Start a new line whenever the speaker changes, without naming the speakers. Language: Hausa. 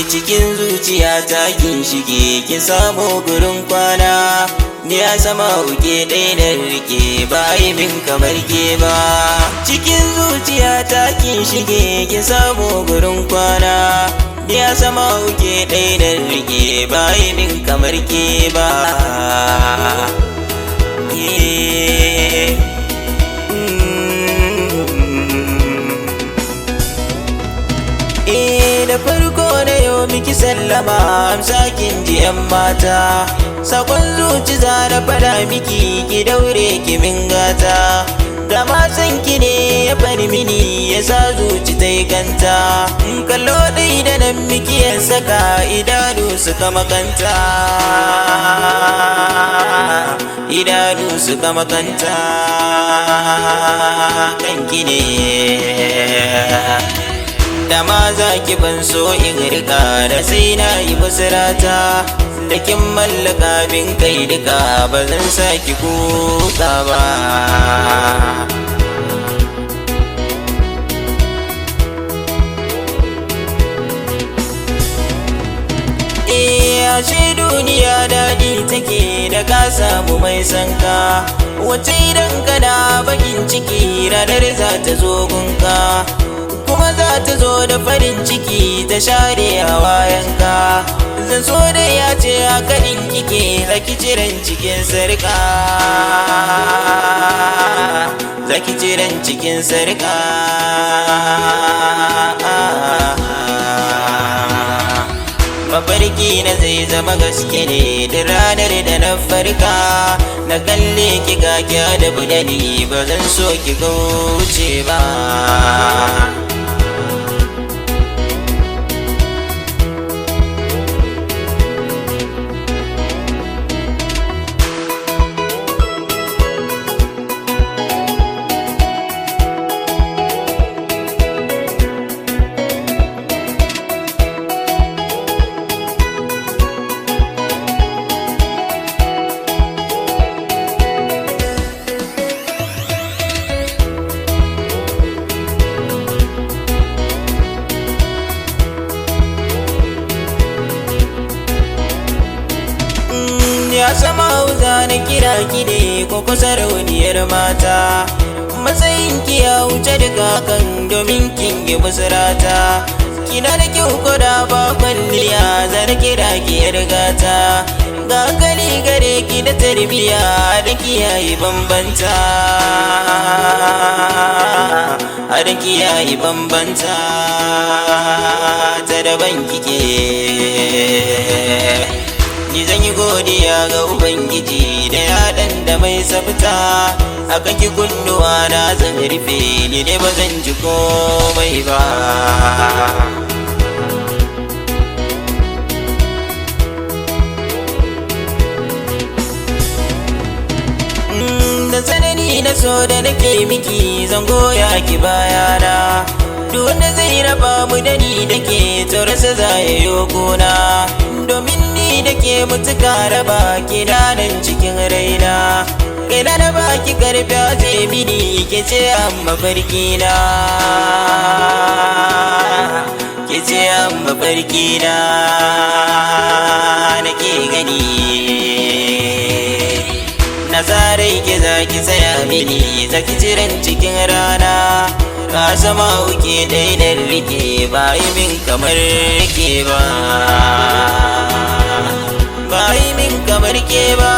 cikin zuciya ta kin shige kin samu gurin kwana, ni a sama uke ɗaya da rike ba yi min kamar ke ba. Cikin zuciya ta kin shige kin samu gurin kwana, ni a sama uke ɗaya da rike ba yi min kamar ke ba. Da farko da yau miki sallama amsa kin ji 'yan mata, sakon zuci za na fada miki ki daure ki min gata. Da san ki ne ya fari mini ya sa zuci ta yi kanta, kallo ɗai da nan miki ya saka idanu suka makanta, idanu suka makanta kanki ne. Da ma za ki ban so in rika da sai na yi basirata, da kin mallaka min kai duka ba zan sa ki kuka ba. Ashe duniya daɗi take da ka samu mai sanka, wace idan kana bakin ciki ranar za ta zo gunka, kuma za ta zo da farin ciki ta share hawayenka. Zan so da ya ce hakanin kike zaki jiran cikin sarka, zaki jiran cikin sarka. Mafarki na zai zama gaske ne da ranar da na farka, na kalle ki ga kya da budani ba zan so ki kauce ba. Ya sama hauza na kira ki ne ko kusa rauniyar mata, matsayin ki ya wuce daga kan domin kin yi musurata. Kina da kyau ko da ba kwalliya zan kira ki yar gata, ga hankali gare ki da tarbiya da kiyaye bambanta, da kiyaye bambanta ta daban kike. Ni zan yi godiya ga Ubangiji da yaɗan da mai tsafta, a kanki kunnuwa na zan rufe ni ne ba zan ji komai ba. Da tsanani na so da nake miki zan goya ki bayana, duk wanda zai raba mu da ni da ke tsorasa za ya yi gona, domin ni da ke mutuka raba ki nan cikin raina. Kaina na baki karfi a ce mini ke ce an mafarki na, ke ce an mafarki na nake gani. Nasarai ke za ki tsaya mini zaki jiran cikin rana, ka sama uke dai da rike ba yi min kamar ke ba, ba yi min kamar ke ba.